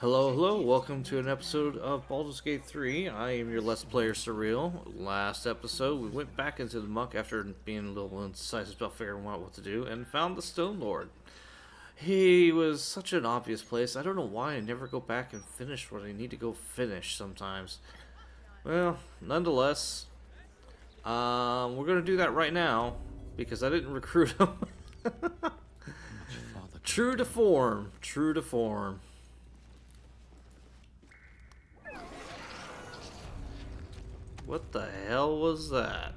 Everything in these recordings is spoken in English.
Hello, hello, welcome to an episode of Baldur's Gate 3. I am your Let's Player Surreal. Last episode, we went back into the muck after being a little indecisive about figuring out what to do and found the Stone Lord. He was such an obvious place. I don't know why I never go back and finish what I need to go finish sometimes. Well, nonetheless, we're going to do that right now because I didn't recruit him. True to form, true to form. What the hell was that?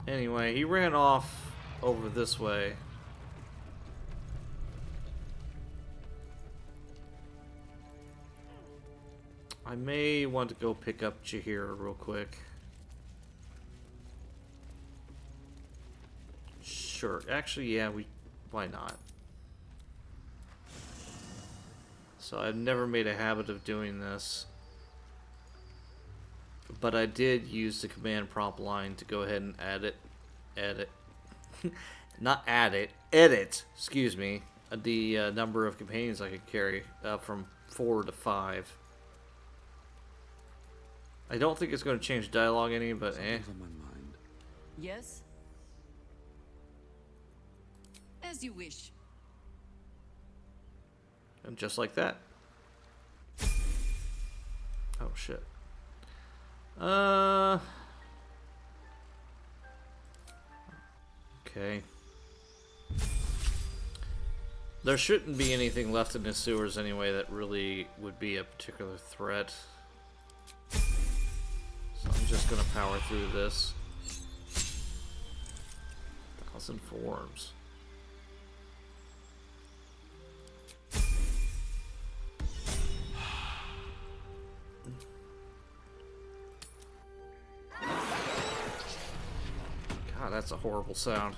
Anyway, he ran off over this way. I may want to go pick up Jahira real quick. Sure. Actually, yeah, why not? So I've never made a habit of doing this. But I did use the command prompt line to go ahead and edit, not add it, edit, excuse me, the number of companions I could carry from 4 to 5. I don't think it's going to change dialogue any, but Something's on my mind. Yes? As you wish. And just like that. Oh shit. Okay. There shouldn't be anything left in the sewers anyway that really would be a particular threat. So I'm just gonna power through this. 1,000 forms. God, that's a horrible sound.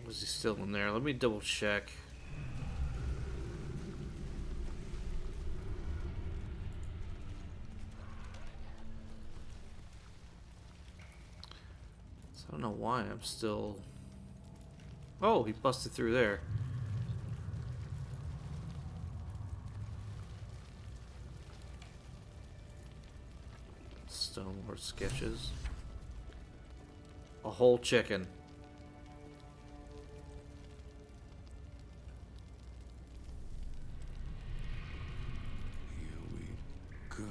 Was he still in there? Let me double check. So I don't know why I'm still... Oh, he busted through there. Stoneward sketches. A whole chicken. Here we go.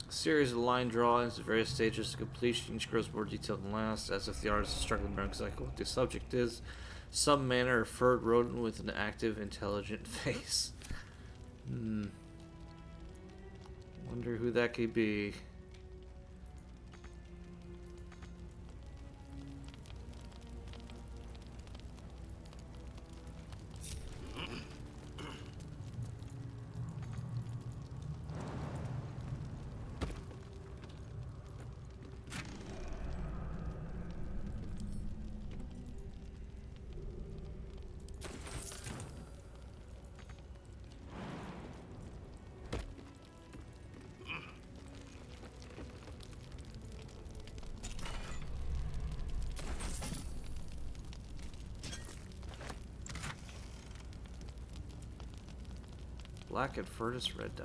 A series of line drawings at various stages of completion. Each grows more detailed than last, as if the artist is struggling to remember exactly what the subject is. Some manner of furred rodent with an active, intelligent face. Wonder who that could be. Black and Furnace red dye.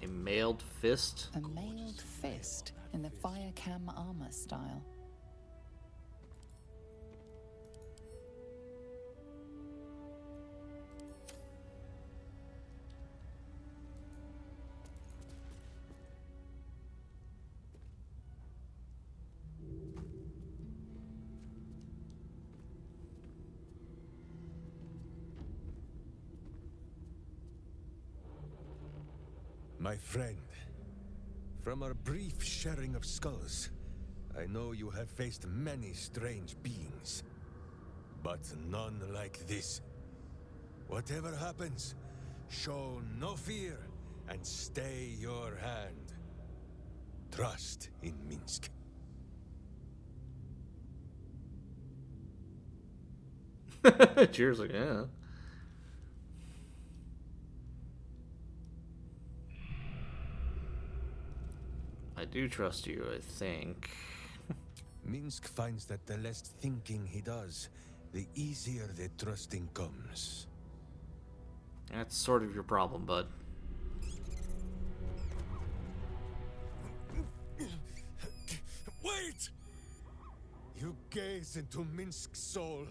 A mailed fist? A mailed fist in the fire cam armor style. My friend, from our brief sharing of skulls, I know you have faced many strange beings, but none like this. Whatever happens, show no fear and stay your hand. Trust in Minsc. Cheers, like, yeah. I do trust you, I think. Minsc finds that the less thinking he does, the easier the trusting comes. That's sort of your problem, bud. Wait! You gaze into Minsc's soul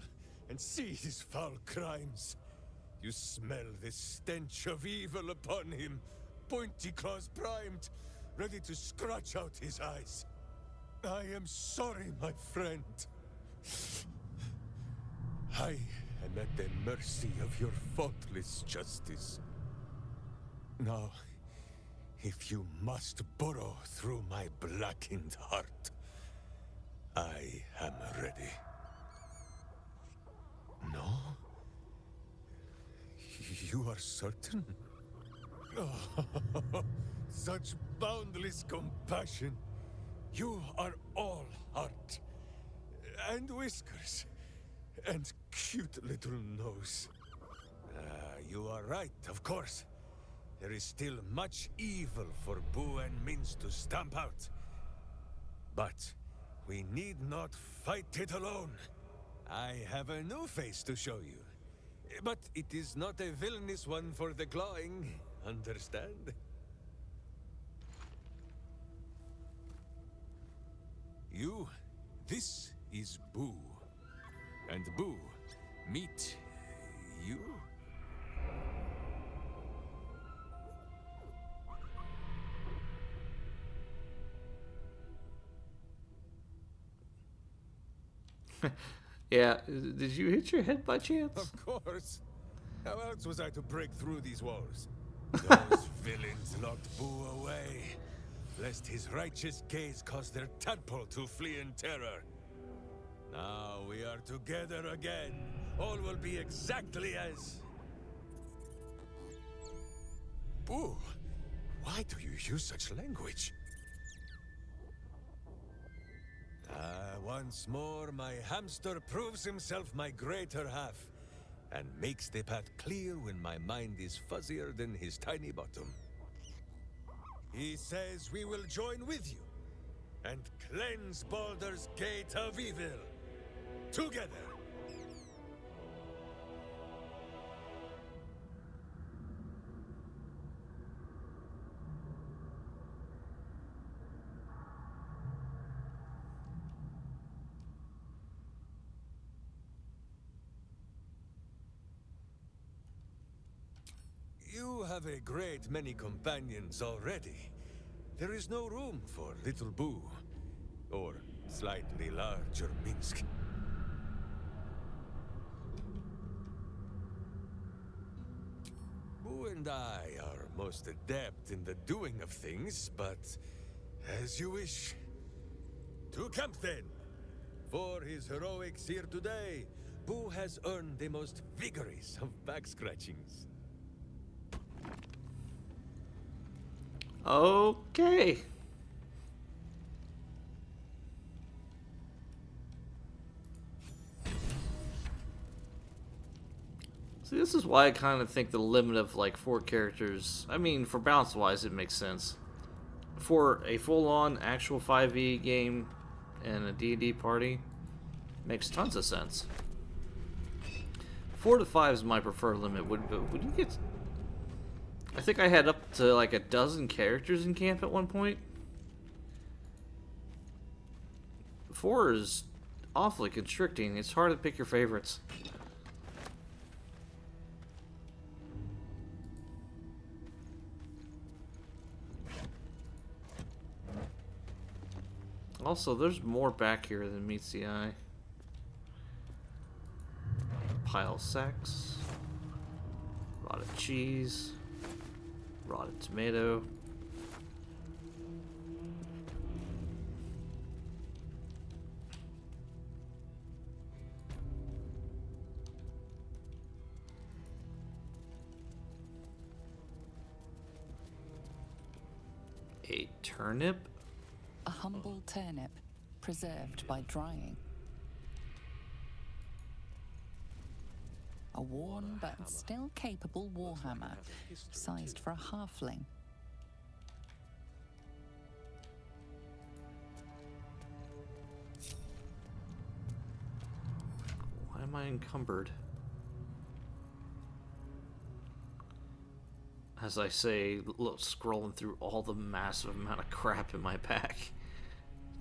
and see his foul crimes. You smell the stench of evil upon him, pointy claws primed, ready to scratch out his eyes. I am sorry, my friend. I am at the mercy of your faultless justice. Now, if you must burrow through my blackened heart, I am ready. No? You are certain? Oh, such boundless compassion. You are all heart. And whiskers. And cute little nose. You are right, of course. There is still much evil for Boo and Minsc to stamp out. But we need not fight it alone. I have a new face to show you. But it is not a villainous one for the clawing, understand? This is Boo. And Boo, meet you? Yeah, did you hit your head by chance? Of course. How else was I to break through these walls? Those villains locked Boo away, lest his righteous gaze cause their tadpole to flee in terror. Now we are together again. All will be exactly as... Boo, why do you use such language? Once more, my hamster proves himself my greater half, and makes the path clear when my mind is fuzzier than his tiny bottom. He says we will join with you, and cleanse Baldur's gate of evil. Together! You have a great many companions already. There is no room for little Boo, or slightly larger Minsc. Boo and I are most adept in the doing of things, but as you wish. To camp then! For his heroics here today, Boo has earned the most vigorous of back scratchings. Okay. See, this is why I kind of think the limit of like 4 characters, I mean, for balance wise, it makes sense. For a full-on actual 5e game and a D&D party, makes tons of sense. 4 to 5 is my preferred limit. Would you get... I think I had up to like a dozen characters in camp at one point. 4 is awfully constricting. It's hard to pick your favorites. Also, there's more back here than meets the eye. Pile sacks. Rotted cheese. Rotted tomato. A turnip? A humble turnip, preserved by drying. A worn but still capable warhammer, sized for a halfling. Why am I encumbered? As I say, look, scrolling through all the massive amount of crap in my pack.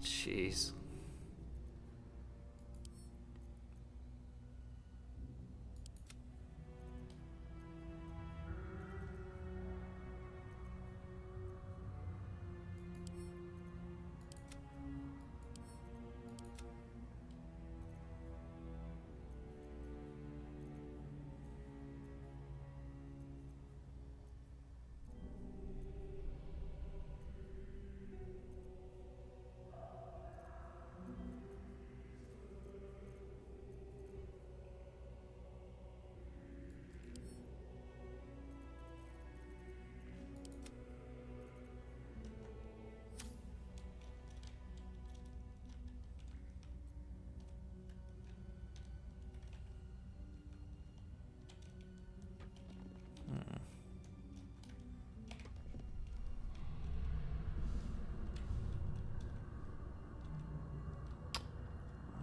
Jeez.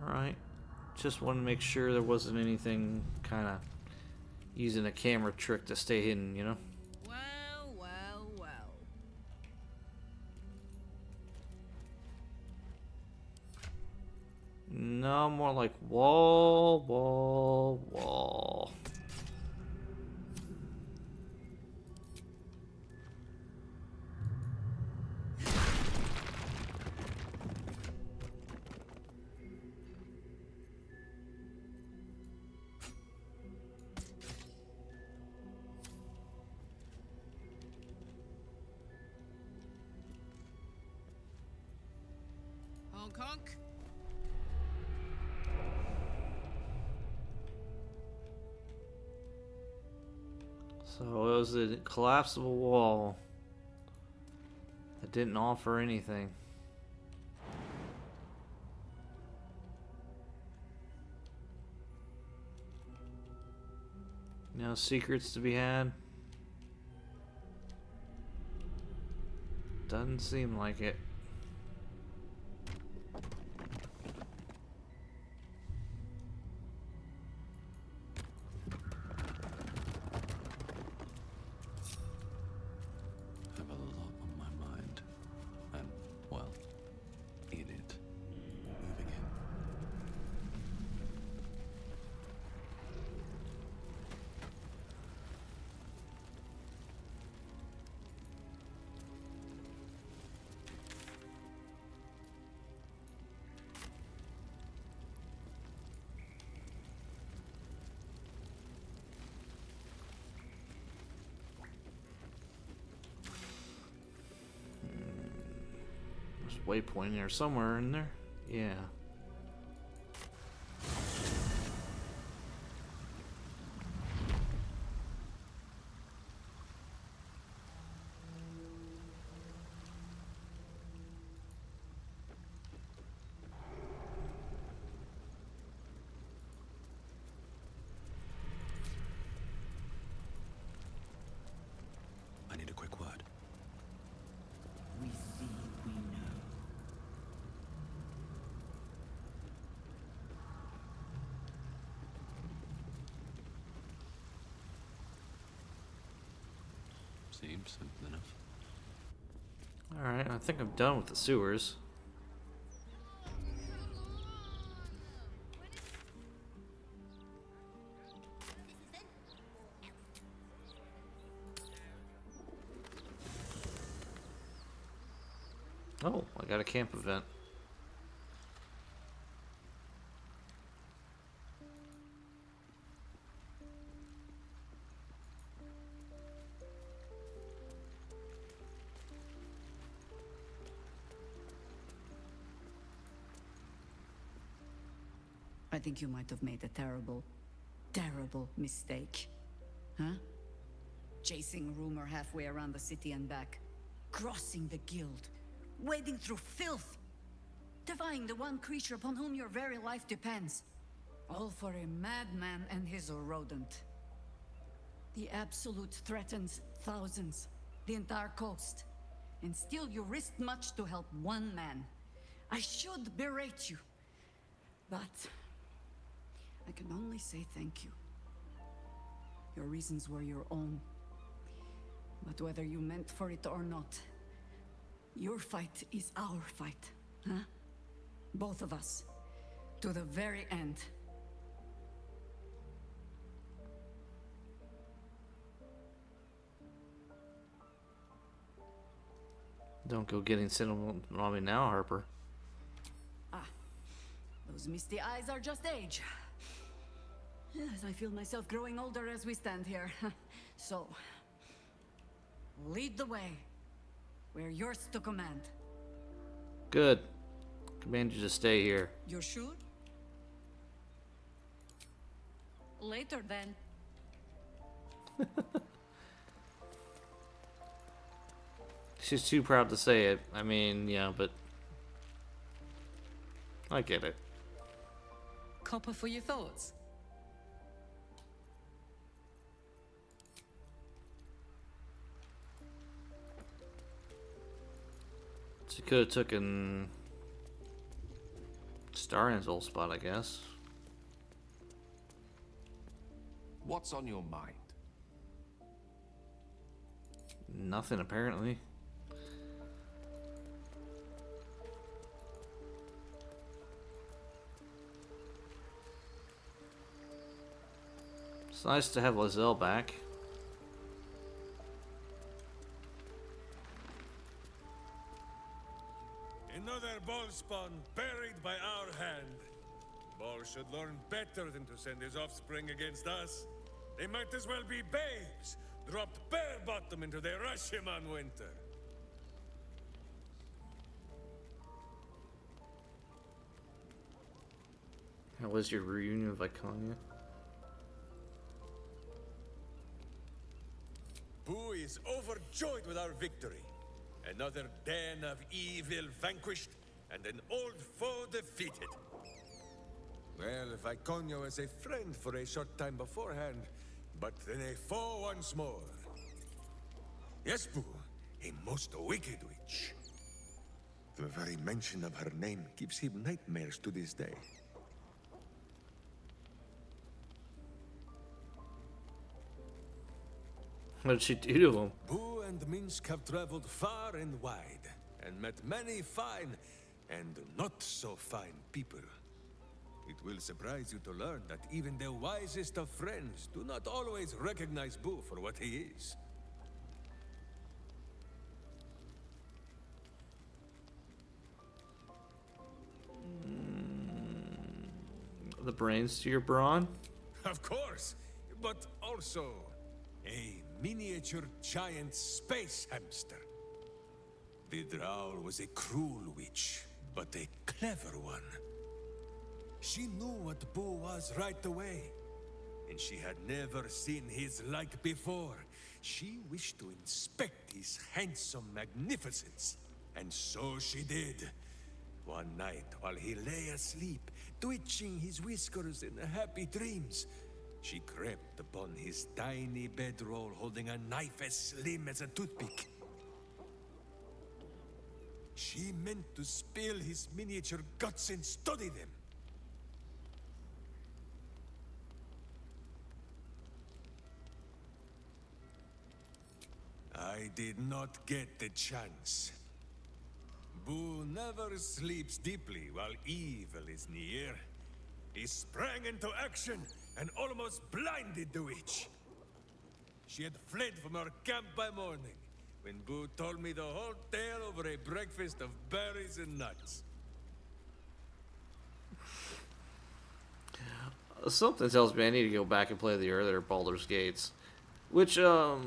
Alright. Just wanted to make sure there wasn't anything kind of using a camera trick to stay hidden, you know? Well, well, well. No, more like wall, wall, wall. Honk honk. So it was a collapsible wall that didn't offer anything. No secrets to be had? Doesn't seem like it. Have a lot on my mind. And, well, in it. Moving in. There's a waypoint there somewhere in there. Yeah. I need a quick word. We see, we know. Seems simple enough. Alright, I think I'm done with the sewers. Oh, I got a camp event. I think you might have made a terrible, terrible mistake. Huh? Chasing rumor halfway around the city and back. Crossing the guild. Wading through filth. Defying the one creature upon whom your very life depends. All for a madman and his rodent. The Absolute threatens thousands. The entire coast. And still you risked much to help one man. I should berate you. But I can only say thank you. Your reasons were your own. But whether you meant for it or not, your fight is our fight, huh? Both of us. To the very end. Don't go getting sentimental on me now, Harper. Those misty eyes are just age. Yes, I feel myself growing older as we stand here. So, lead the way. We're yours to command. Good. Command you to stay here. You're sure? Later then. She's too proud to say it. I mean, yeah, but I get it. Copper for your thoughts. She could have taken Starin's old spot, I guess. What's on your mind? Nothing, apparently. It's nice to have Lizelle back. Another ball spawn buried by our hand. Ball should learn better than to send his offspring against us. They might as well be babes, dropped bare bottom into the Rashiman winter. How was your reunion with Iconia? Boo is overjoyed with our victory. Another den of evil vanquished, and an old foe defeated. Well, Viconia was a friend for a short time beforehand, but then a foe once more. Yes, Boo, a most wicked witch. The very mention of her name gives him nightmares to this day. What did she do to him? Boo and Minsc have traveled far and wide, and met many fine and not so fine people. It will surprise you to learn that even the wisest of friends do not always recognize Boo for what he is. The brains to your brawn? Of course, but also a miniature giant space hamster. The Drow was a cruel witch, but a clever one. She knew what Boo was right away, and she had never seen his like before. She wished to inspect his handsome magnificence, and so she did. One night, while he lay asleep, twitching his whiskers in happy dreams, she crept upon his tiny bedroll holding a knife as slim as a toothpick. She meant to spill his miniature guts and study them. I did not get the chance. Boo never sleeps deeply while evil is near. He sprang into action and almost blinded the witch. She had fled from our camp by morning, when Boo told me the whole tale over a breakfast of berries and nuts. Something tells me I need to go back and play the earlier Baldur's Gates. Which, I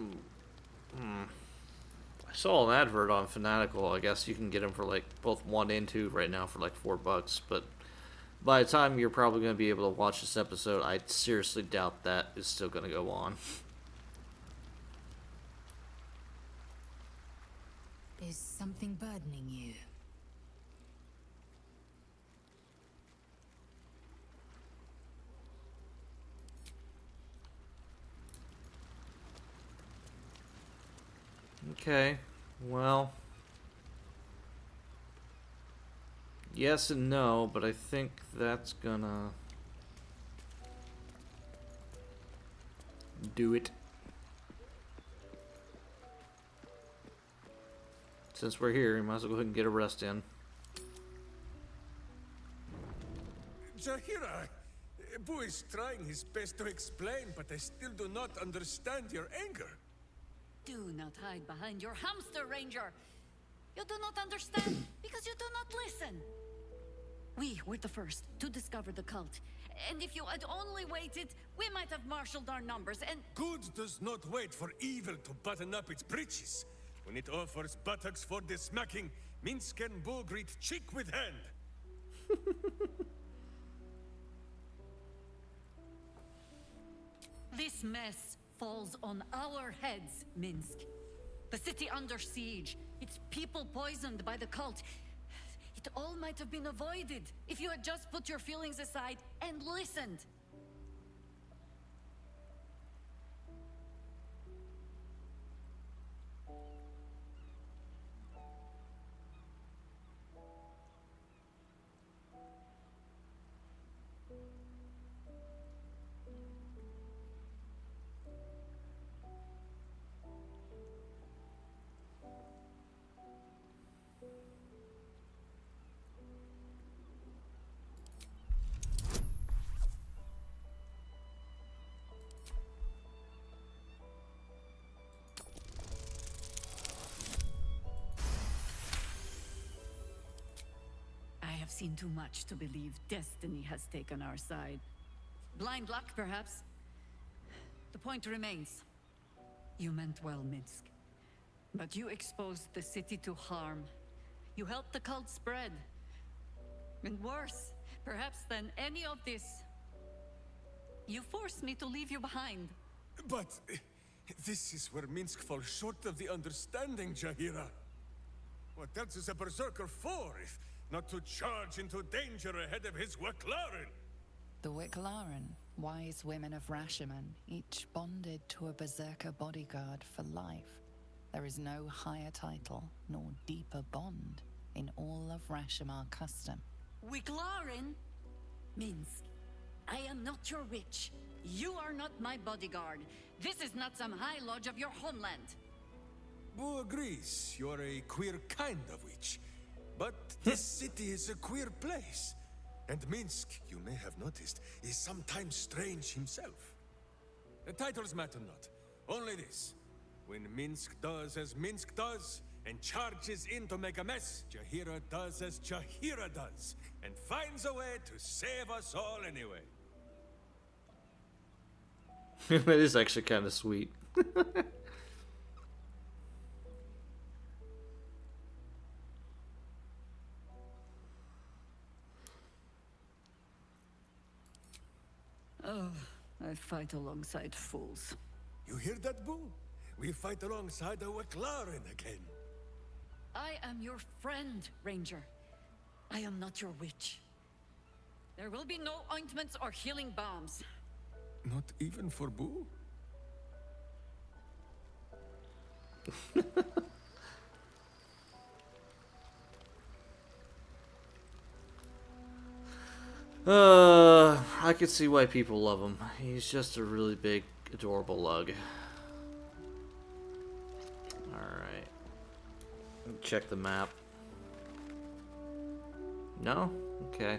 saw an advert on Fanatical. I guess you can get them for like both 1 and 2 right now for like $4. But by the time you're probably going to be able to watch this episode, I seriously doubt that is still going to go on. Is something burdening you? Okay, well, yes and no, but I think that's gonna do it. Since we're here, we might as well go ahead and get a rest in. Jahira, Boo is trying his best to explain, but I still do not understand your anger. Do not hide behind your hamster, Ranger. You do not understand because you do not listen. We were the first to discover the cult. And if you had only waited, we might have marshaled our numbers and... Good does not wait for evil to button up its breeches. When it offers buttocks for the smacking, Minsc and Boo greet cheek with hand. This mess falls on our heads, Minsc. The city under siege, its people poisoned by the cult. It all might have been avoided if you had just put your feelings aside and listened. I have seen too much to believe destiny has taken our side. Blind luck, perhaps. The point remains. You meant well, Minsc. But you exposed the city to harm. You helped the cult spread. And worse, perhaps than any of this, you forced me to leave you behind. But this is where Minsc falls short of the understanding, Jahira. What else is a berserker for, if not to charge into danger ahead of his Waclaren? The Wicklaren, wise women of Rashomon, each bonded to a berserker bodyguard for life. There is no higher title nor deeper bond in all of Rashomon custom. Wiclaren? Minsc, I am not your witch. You are not my bodyguard. This is not some high lodge of your homeland. Boo agrees you're a queer kind of witch. But this city is a queer place. And Minsc, you may have noticed, is sometimes strange himself. The titles matter not. Only this. When Minsc does as Minsc does, and charges in to make a mess, Jahira does as Jahira does, and finds a way to save us all anyway. That is actually kind of sweet. Oh, I fight alongside fools. You hear that, Boo? We fight alongside a Waclaren again. I am your friend, Ranger. I am not your witch. There will be no ointments or healing balms. Not even for Boo? I could see why people love him. He's just a really big, adorable lug. Check the map. No? Okay.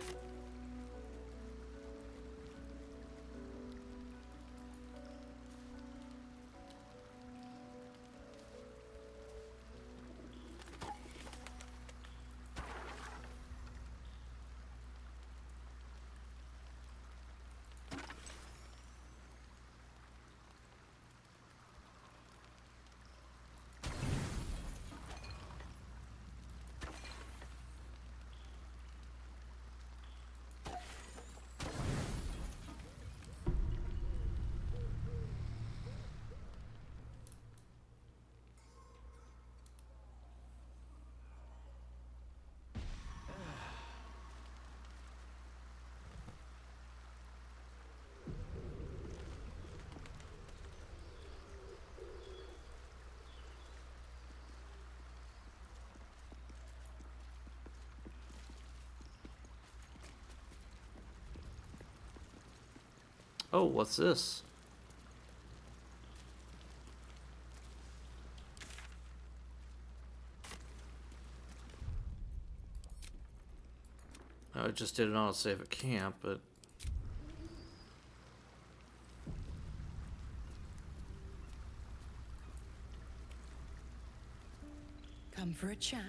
Oh, what's this? I just did an autosave at camp, but... Come for a chat?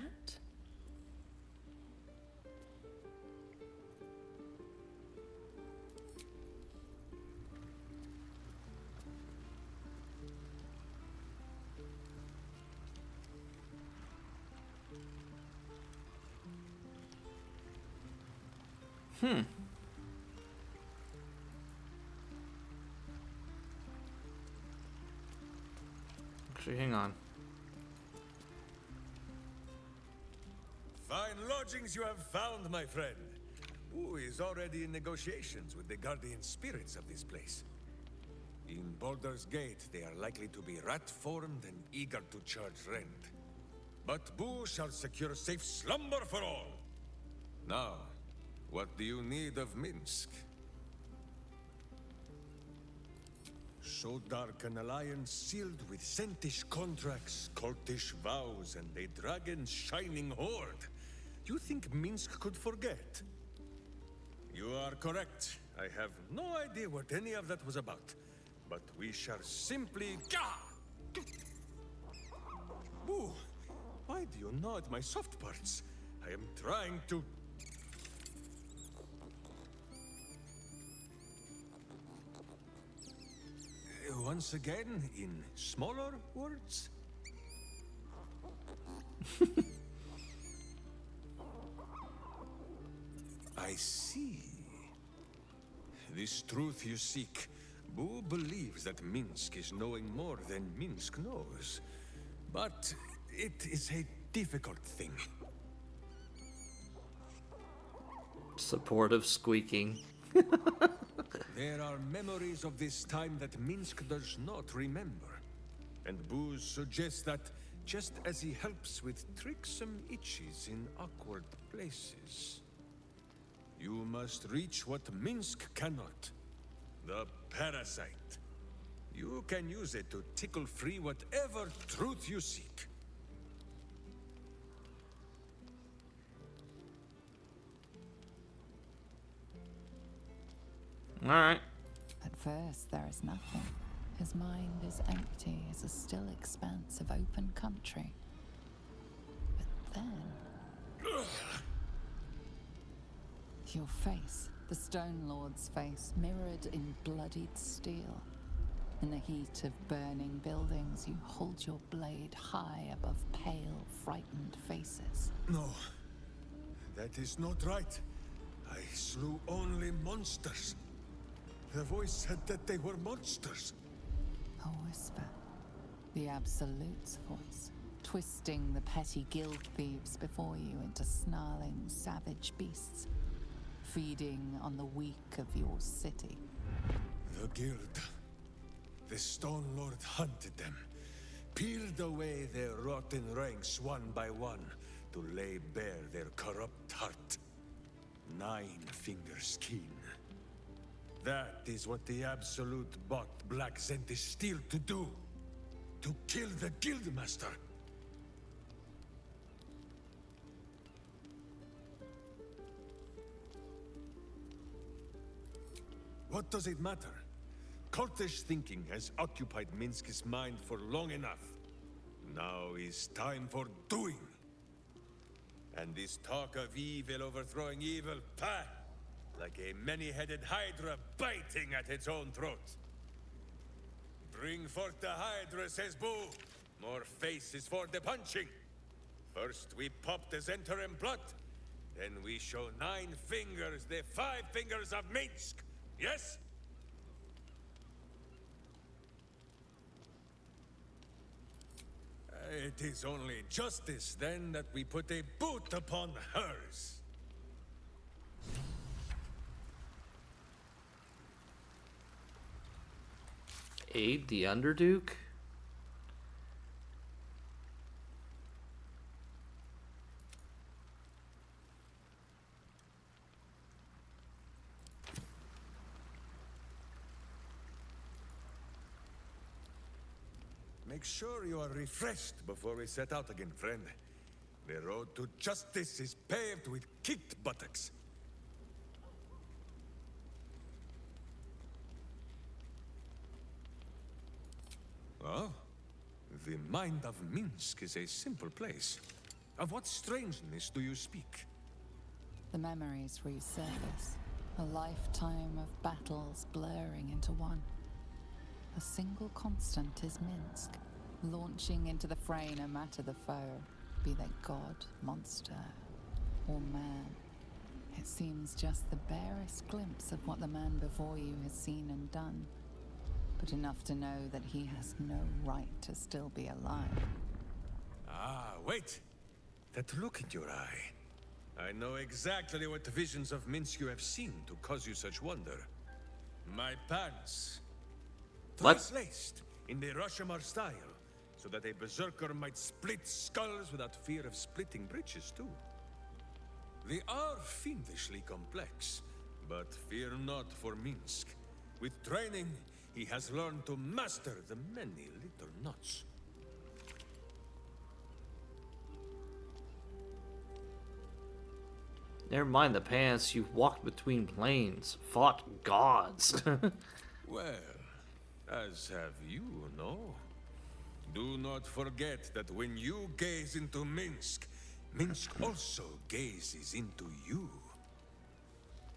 Actually, hang on. Fine lodgings you have found, my friend. Who is already in negotiations with the guardian spirits of this place. In Baldur's Gate, they are likely to be rat-formed and eager to charge rent. But Boo shall secure safe slumber for all. Now, what do you need of Minsc? So dark an alliance sealed with Sentish contracts, cultish vows, and a dragon's shining horde. You think Minsc could forget? You are correct. I have no idea what any of that was about. But we shall simply... Boo! Why do you gnaw at my soft parts? I am trying to... Once again, in smaller words? I see. This truth you seek. Boo believes that Minsc is knowing more than Minsc knows. But it is a difficult thing. Supportive squeaking. There are memories of this time that Minsc does not remember. And Boo suggests that, just as he helps with tricksome itches in awkward places, you must reach what Minsc cannot. The parasite. You can use it to tickle free whatever truth you seek. Alright. At first, there is nothing. His mind is empty as a still expanse of open country. But then... Your face, the Stone Lord's face, mirrored in bloodied steel. In the heat of burning buildings, you hold your blade high above pale, frightened faces. No, that is not right. I slew only monsters. The voice said that they were monsters. A whisper. The Absolute's voice, twisting the petty guild thieves before you into snarling, savage beasts, feeding on the weak of your city. The guild. The Stone Lord hunted them, peeled away their rotten ranks one by one to lay bare their corrupt heart. 9 fingers keen. That is what the Absolute bought Black Zentish Steel to do. To kill the Guildmaster. What does it matter? Cultish thinking has occupied Minsc's mind for long enough. Now is time for doing. And this talk of evil overthrowing evil, pah! Like a many-headed hydra biting at its own throat. Bring forth the hydra, says Boo. More faces for the punching. First we pop the Zentarim blood, then we show 9 fingers, the 5 fingers of Minsc. Yes? It is only justice, then, that we put a boot upon hers. Aid the Underduke? Make sure you are refreshed before we set out again, friend. The road to justice is paved with kicked buttocks. Oh, the mind of Minsc is a simple place. Of what strangeness do you speak? The memories resurface. A lifetime of battles blurring into one. A single constant is Minsc, launching into the fray no matter the foe, be they god, monster, or man. It seems just the barest glimpse of what the man before you has seen and done, but enough to know that he has no right to still be alive. Ah, wait! That look in your eye. I know exactly what visions of Minsc you have seen to cause you such wonder. My pants. What? Twice laced, in the Rashomar style, so that a berserker might split skulls without fear of splitting breeches too. They are fiendishly complex, but fear not for Minsc. With training, he has learned to master the many little knots. Never mind the pants, you walked between planes, fought gods. Well, as have you, no? Do not forget that when you gaze into Minsc, Minsc also gazes into you.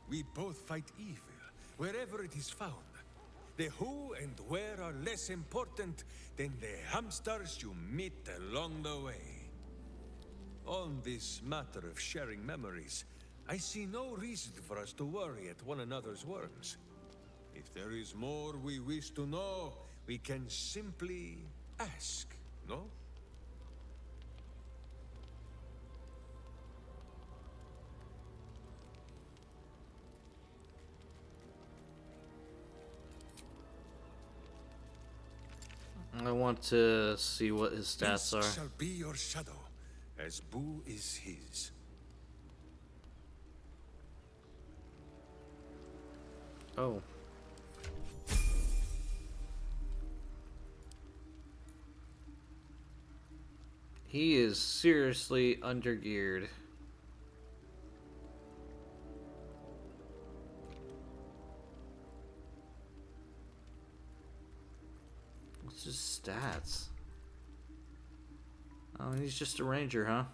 We both fight evil, wherever it is found. The who and where are less important than the hamsters you meet along the way. On this matter of sharing memories, I see no reason for us to worry at one another's words. If there is more we wish to know, we can simply ask, no? I want to see what his stats Minsc are. shall be your shadow, as Boo is his. Oh. He is seriously undergeared. What's his stats? Oh, he's just a ranger, huh?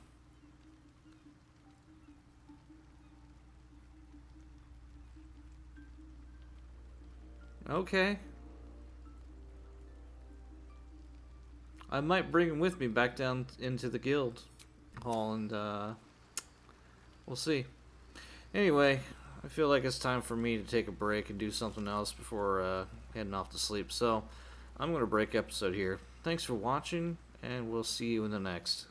Okay. I might bring him with me back down into the guild hall, and we'll see. Anyway, I feel like it's time for me to take a break and do something else before heading off to sleep. So I'm going to break episode here. Thanks for watching, and we'll see you in the next.